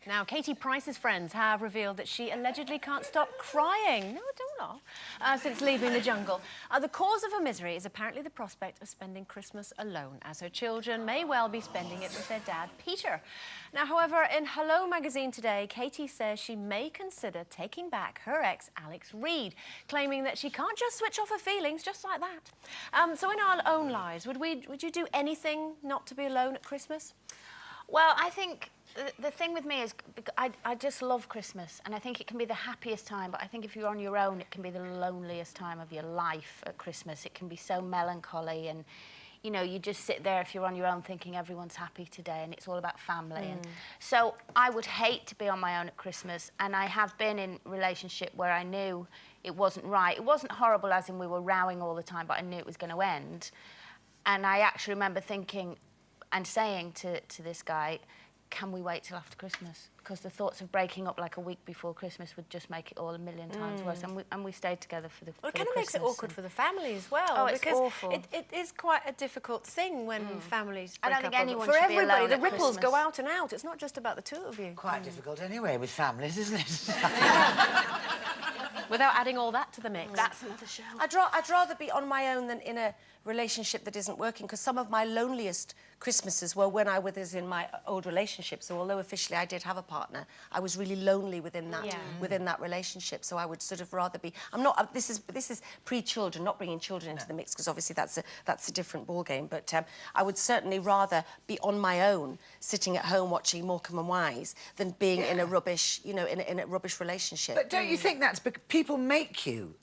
Now, Katie Price's friends have revealed that she allegedly can't stop crying. No, don't laugh. Since leaving the jungle. The cause of her misery is apparently the prospect of spending Christmas alone, as her children may well be spending it with their dad, Peter. Now, however, in Hello magazine today, Katie says she may consider taking back her ex, Alex Reid, claiming that she can't just switch off her feelings just like that. So in our own lives, would you do anything not to be alone at Christmas? Well, I think the thing with me is I just love Christmas, and I think it can be the happiest time, but I think if you're on your own, it can be the loneliest time of your life at Christmas. It can be so melancholy, and, you know, you just sit there if you're on your own thinking everyone's happy today and it's all about family. And so I would hate to be on my own at Christmas, and I have been in a relationship where I knew it wasn't right. It wasn't horrible as in we were rowing all the time, but I knew it was going to end. And I actually remember thinking and saying to this guy, can we wait till after Christmas? Because the thoughts of breaking up like a week before Christmas would just make it all a million times worse. And we stayed together for the Well, it kind of makes it awkward for the family as well. Oh, it's because awful. It is quite a difficult thing when families break I don't think up. anyone For should be everybody, alone the at ripples Christmas. go out and out. It's not just about the two of you. Quite difficult anyway with families, isn't it? Without adding all that to the mix. That's another show. I'd rather be on my own than in a relationship that isn't working, because some of my loneliest Christmases were when I was in my old relationship. So although officially I did have a partner, I was really lonely within that relationship. So I would sort of rather be. I'm not. This is pre-children, not bringing children into the mix, because obviously that's a different ball game. But I would certainly rather be on my own, sitting at home watching Morecambe and Wise, than being in a rubbish, you know, in a rubbish relationship. But don't you think that's because people make you?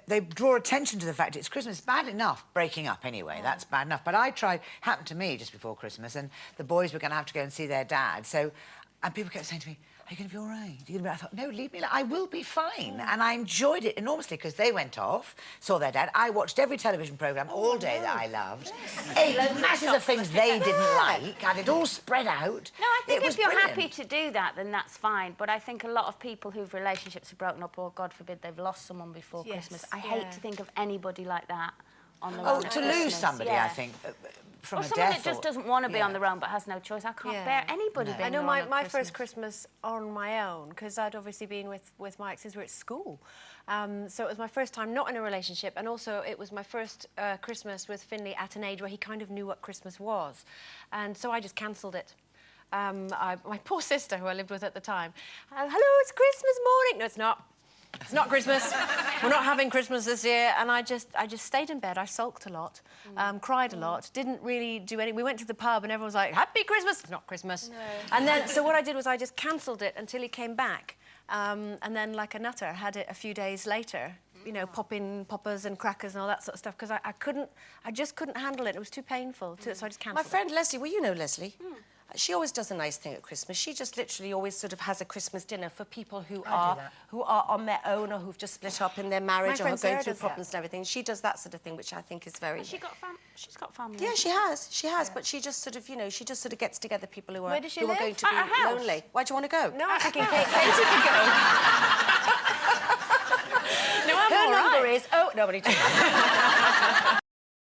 They draw attention to the fact it's Christmas. Bad enough breaking up anyway, that's bad enough. But happened to me just before Christmas, and the boys were going to have to go and see their dad. So, and people kept saying to me, are you going to be all right? Are you gonna be... I thought, no, leave me. I will be fine. And I enjoyed it enormously because they went off, saw their dad. I watched every television programme all day that I loved. Ate masses of things they didn't like, and it all spread out. No, I think it if you're brilliant. happy to do that, then that's fine. But I think a lot of people whose relationships are broken up, or God forbid, they've lost someone before Christmas. I hate to think of anybody like that on their own at to Christmas. lose somebody, I think, from or a someone death. that just doesn't want to be on their own but has no choice. I can't bear anybody being I know alone at my Christmas. first Christmas on my own, because I'd obviously been with my exes were at school. So it was my first time not in a relationship, and also it was my first Christmas with Finlay at an age where he kind of knew what Christmas was. And so I just cancelled it. My poor sister, who I lived with at the time, hello, it's Christmas morning. No, it's not. It's not Christmas. We're not having Christmas this year. And I just stayed in bed. I sulked a lot, cried a lot, didn't really do anything. We went to the pub and everyone was like, Happy Christmas. It's not Christmas. No. And then, so what I did was I just cancelled it until he came back. And then, like a nutter, had it a few days later, you know, popping poppers and crackers and all that sort of stuff, because I just couldn't handle it. It was too painful, so I just cancelled it. My friend Leslie, well, you know Leslie. She always does a nice thing at Christmas. She just literally always sort of has a Christmas dinner for people who are on their own, or who've just split up in their marriage, or are going through problems and everything. She does that sort of thing, which I think is very... She's got family. Yeah, she has. But she just sort of, you know, she just sort of gets together people who are, Where does she who are live? going to be lonely. Why do you want to go? No, I'm thinking Katie could go. No, I'm Her all right. number is... Oh, nobody.